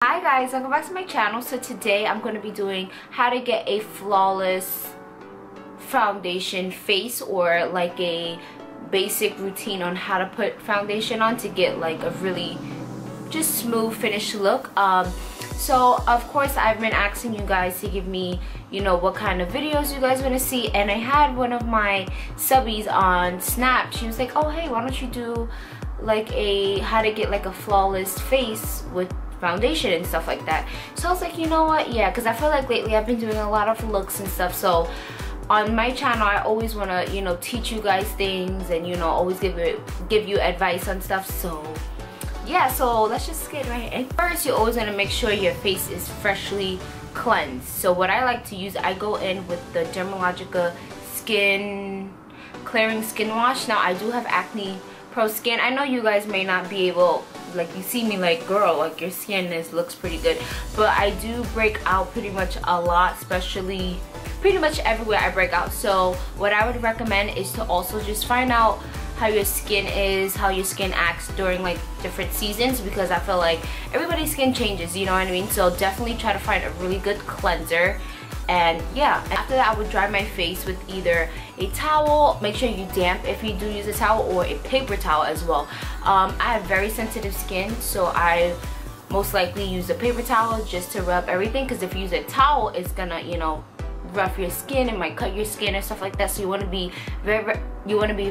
Hi guys, welcome back to my channel. So today I'm going to be doing how to get a flawless foundation face, or like a basic routine on how to put foundation on to get like a really just smooth finished look. So of course I've been asking you guys to give me, you know, what kind of videos you guys want to see, and I had one of my subbies on Snap. She was like, oh hey, why don't you do like a how to get like a flawless face with foundation and stuff like that. So I was like, you know what, yeah, because I feel like lately I've been doing a lot of looks and stuff. So on my channel I always want to, you know, teach you guys things and, you know, always give you advice on stuff. So yeah, so let's just get right in. First, you always want to make sure your face is freshly cleansed. So what I like to use, I go in with the Dermalgica skin clearing skin wash. Now I do have acne pro skin. I know you guys may not be able, like, you see me like, girl, like your skin looks pretty good, but I do break out pretty much a lot, especially pretty much everywhere I break out. So what I would recommend is to also just find out how your skin is, how your skin acts during like different seasons, because I feel like everybody's skin changes, you know what I mean? So definitely try to find a really good cleanser. And yeah, after that I would dry my face with either a towel, make sure you damp if you do use a towel, or a paper towel as well. I have very sensitive skin, so I most likely use a paper towel just to rub everything, because if you use a towel it's gonna, you know, rough your skin, it might cut your skin and stuff like that. So you want to be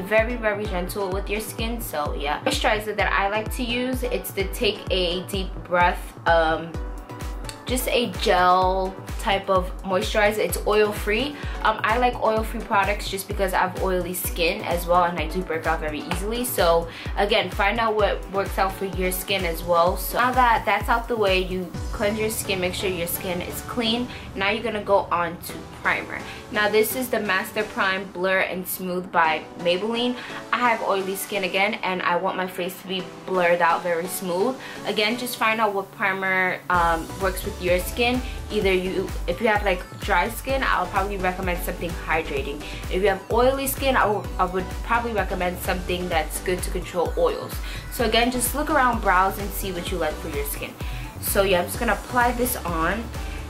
very gentle with your skin. So yeah, moisturizer that I like to use, it's to take a deep breath, just a gel type of moisturizer. It's oil free. I like oil free products just because I have oily skin as well, and I do break out very easily. So again, find out what works out for your skin as well. So now that that's out the way, you cleanse your skin, make sure your skin is clean. Now you're gonna go on to primer. Now this is the Master Prime Blur and Smooth by Maybelline. I have oily skin again, and I want my face to be blurred out very smooth. Again, just find out what primer works with your skin. Either if you have like dry skin, I'll probably recommend something hydrating. If you have oily skin, I would probably recommend something that's good to control oils. So again, just look around, browse, and see what you like for your skin. So yeah, I'm just gonna apply this on.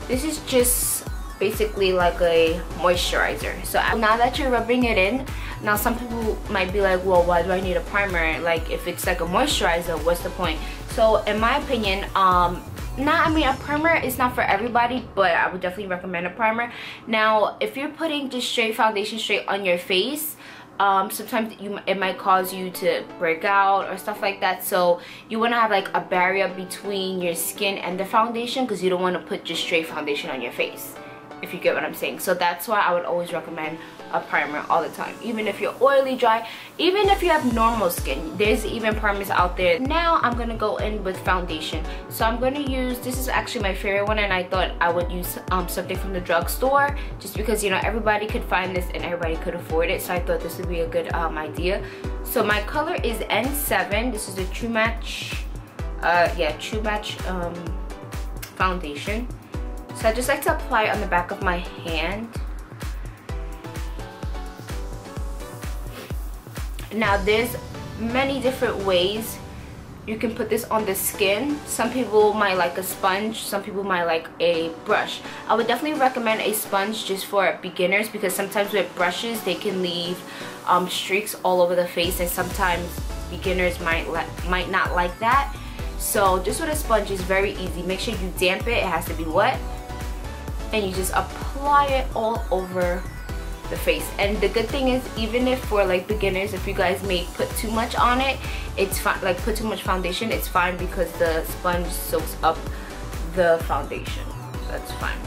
This is just basically like a moisturizer. So now that you're rubbing it in, now some people might be like, well, why do I need a primer? Like, if it's like a moisturizer, what's the point? So in my opinion, I mean, a primer is not for everybody, but I would definitely recommend a primer. Now, if you're putting just straight foundation straight on your face, sometimes it might cause you to break out or stuff like that. So you want to have like a barrier between your skin and the foundation, because you don't want to put just straight foundation on your face, if you get what I'm saying. So that's why I would always recommend a primer all the time, even if you're oily, dry, even if you have normal skin. There's even primers out there. Now I'm gonna go in with foundation. So I'm gonna use, this is actually my favorite one, and I thought I would use something from the drugstore, just because, you know, everybody could find this and everybody could afford it. So I thought this would be a good idea. So my color is N7. This is a True Match foundation. So I just like to apply it on the back of my hand. Now there's many different ways you can put this on the skin. Some people might like a sponge, some people might like a brush. I would definitely recommend a sponge just for beginners, because sometimes with brushes they can leave streaks all over the face, and sometimes beginners might not like that. So just with a sponge is very easy. Make sure you damp it, it has to be wet, and you just apply it all over the face. And the good thing is, even if for like beginners, if you guys may put too much on it, it's fine. Like, put too much foundation, it's fine, because the sponge soaks up the foundation. So that's fine.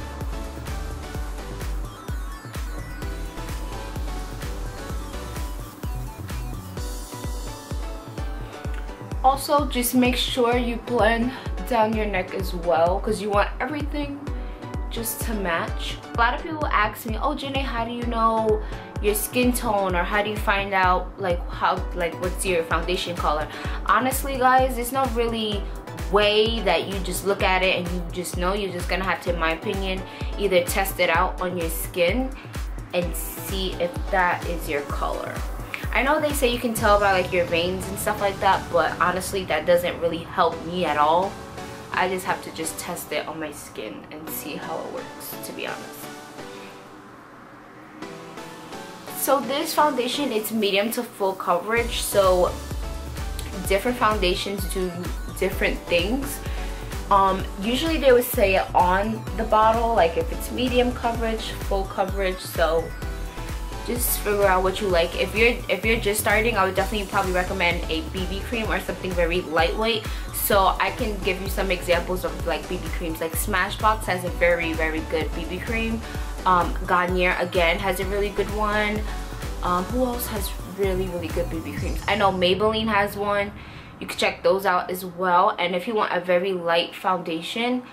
Also, just make sure you blend down your neck as well, because you want everything just to match. A lot of people ask me, oh Jenae, how do you know your skin tone, or how do you find out like what's your foundation color? Honestly guys, it's not really way that you just look at it and you just know. You're just gonna have to, in my opinion, either test it out on your skin and see if that is your color. I know they say you can tell by like your veins and stuff like that, but honestly that doesn't really help me at all. I just have to just test it on my skin and see how it works, to be honest. So this foundation, it's medium to full coverage, so different foundations do different things. Usually they would say it on the bottle, like if it's medium coverage, full coverage, so just figure out what you like. If you're just starting, I would definitely probably recommend a BB cream or something very lightweight. So I can give you some examples of like BB creams. Like Smashbox has a very good BB cream. Garnier again has a really good one. Who else has really good BB creams? I know Maybelline has one. You can check those out as well. And if you want a very light foundation,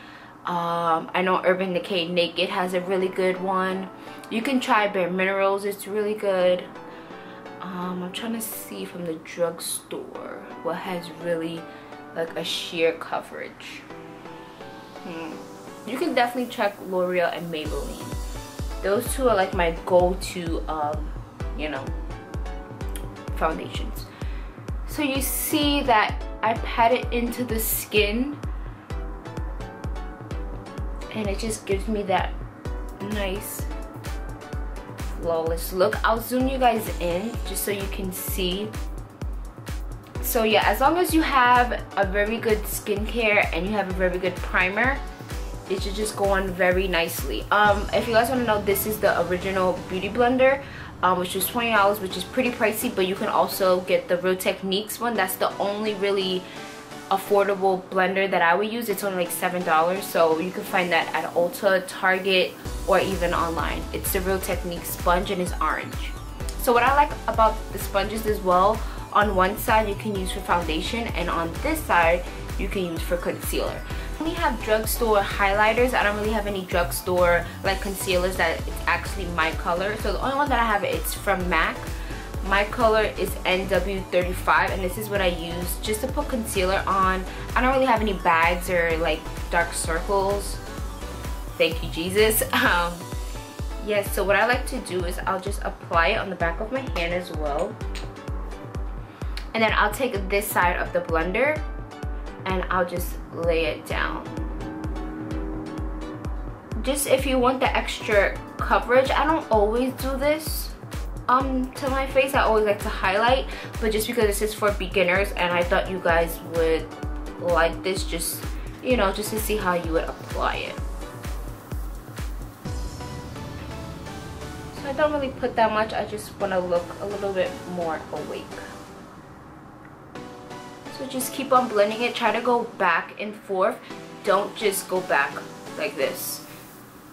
I know Urban Decay Naked has a really good one. You can try Bare Minerals, it's really good. I'm trying to see from the drugstore what has really like a sheer coverage. You can definitely check L'Oreal and Maybelline. Those two are like my go-to, you know, foundations. So you see that I pat it into the skin, and it just gives me that nice flawless look. I'll zoom you guys in just so you can see. So yeah, as long as you have a very good skincare and you have a very good primer, it should just go on very nicely. If you guys want to know, this is the original beauty blender, which is $20, which is pretty pricey, but you can also get the Real Techniques one. That's the only really affordable blender that I would use. It's only like $7, so you can find that at Ulta, Target, or even online. It's the Real Techniques sponge and it's orange. So what I like about the sponges as well, on one side you can use for foundation, and on this side you can use for concealer. I only have drugstore highlighters. I don't really have any drugstore like concealers that it's actually my color. So the only one that I have, it's from MAC. My color is NW35, and this is what I use just to put concealer on. I don't really have any bags or like dark circles. Thank you, Jesus. Yes, so what I like to do is I'll just apply it on the back of my hand as well. And then I'll take this side of the blender and I'll just lay it down. Just if you want the extra coverage, I don't always do this to my face. I always like to highlight, but just because this is for beginners and I thought you guys would like this, just, you know, just to see how you would apply it. So I don't really put that much. I just want to look a little bit more awake. So just keep on blending it. Try to go back and forth. Don't just go back like this,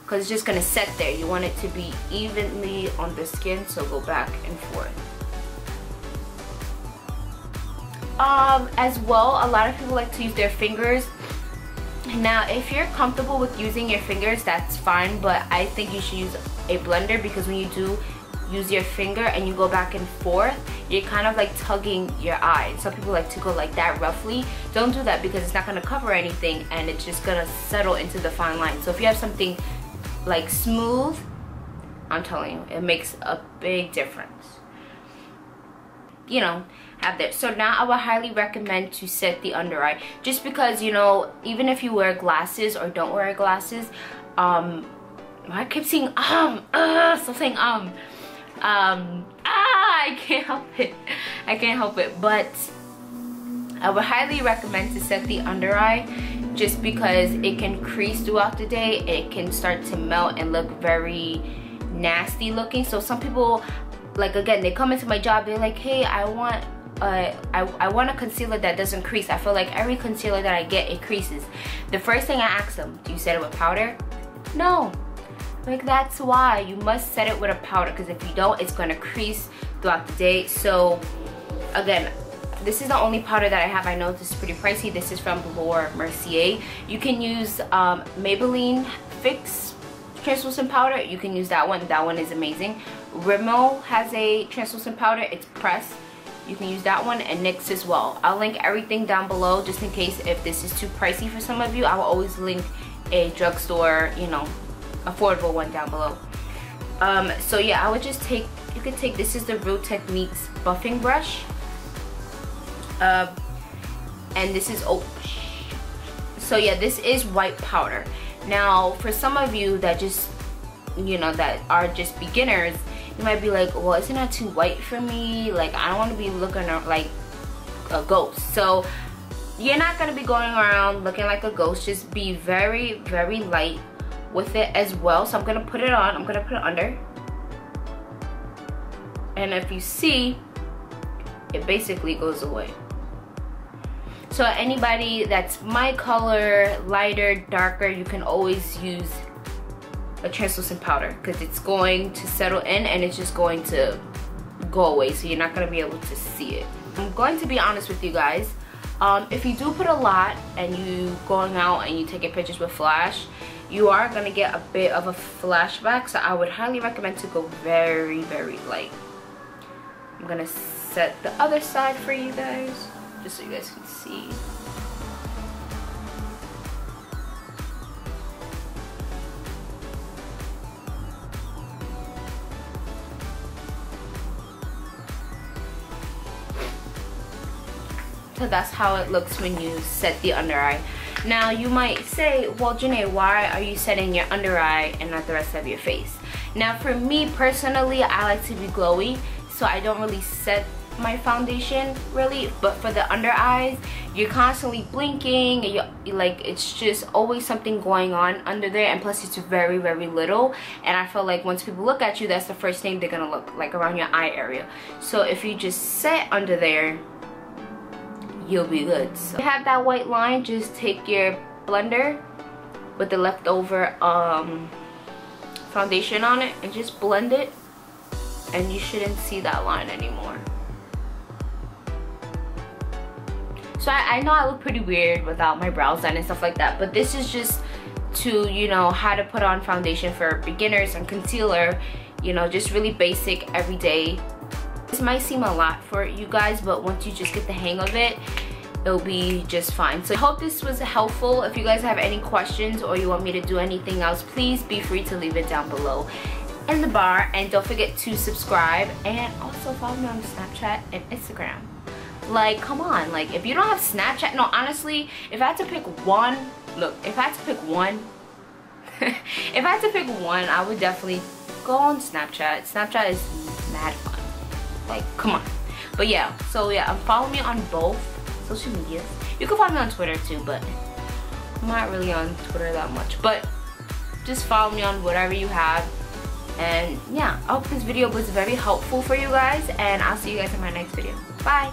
because it's just going to set there. You want it to be evenly on the skin, so go back and forth. As well, a lot of people like to use their fingers. Now, if you're comfortable with using your fingers, that's fine, but I think you should use a blender, because when you do use your finger and you go back and forth, you're kind of like tugging your eye. Some people like to go like that roughly. Don't do that, because it's not going to cover anything and it's just going to settle into the fine line. So if you have something like smooth, I'm telling you, it makes a big difference. You know, have that. So now I would highly recommend to set the under eye, just because, you know, even if you wear glasses or don't wear glasses, I keep saying stop saying I can't help it. I can't help it. But I would highly recommend to set the under eye, just because it can crease throughout the day. It can start to melt and look very nasty looking. So some people, like, again, they come into my job, they're like, hey, I want a concealer that doesn't crease. I feel like every concealer that I get, it creases. The first thing I ask them, do you set it with powder? No. Like, that's why you must set it with a powder, because if you don't, it's going to crease throughout the day. So again, this is the only powder that I have. I know this is pretty pricey. This is from MERCIER. You can use Maybelline Fix translucent powder. You can use that one. That one is amazing. Rimmel has a translucent powder. It's pressed. You can use that one, and NYX as well. I'll link everything down below, just in case if this is too pricey for some of you. I will always link a drugstore, you know, affordable one down below. So yeah, I would just take, you could take, this is the Real Techniques buffing brush, and this is, oh, So yeah, this is white powder. Now for some of you that just, you know, that are just beginners, you might be like, well, isn't that too white for me? Like, I don't want to be looking like a ghost. So you're not going to be going around looking like a ghost. Just be very, very light with it as well. So I'm going to put it on. I'm going to put it under. And if you see, it basically goes away. So anybody that's my color, lighter, darker, you can always use a translucent powder because it's going to settle in and it's just going to go away, so you're not going to be able to see it. I'm going to be honest with you guys. If you do put a lot and you going out and you taking pictures with flash, you are going to get a bit of a flashback, so I would highly recommend to go very, very light. I'm going to set the other side for you guys just so you guys can see. So that's how it looks when you set the under eye. Now you might say, well, Jenae, why are you setting your under eye and not the rest of your face? Now for me personally, I like to be glowy, so I don't really set my foundation really. But for the under eyes, you're constantly blinking and you like, it's just always something going on under there, and plus it's very, very little, and I feel like once people look at you, that's the first thing they're gonna look like, around your eye area. So if you just set under there, you'll be good. So if you have that white line, just take your blender with the leftover foundation on it and just blend it, and you shouldn't see that line anymore. So I know I look pretty weird without my brows done and stuff like that, but this is just to, you know, how to put on foundation for beginners and concealer, you know, just really basic everyday. This might seem a lot for you guys, but once you just get the hang of it, it'll be just fine. So I hope this was helpful. If you guys have any questions or you want me to do anything else, please be free to leave it down below in the bar. And don't forget to subscribe and also follow me on Snapchat and Instagram. Like, come on, like, if you don't have Snapchat, no, honestly, if I had to pick one, look, if I had to pick one, if I had to pick one, I would definitely go on Snapchat. Snapchat is mad fun. Like, come on. But yeah, so yeah, follow me on both social medias. You can follow me on Twitter too, but I'm not really on Twitter that much. But just follow me on whatever you have. And yeah, I hope this video was very helpful for you guys, and I'll see you guys in my next video. Bye.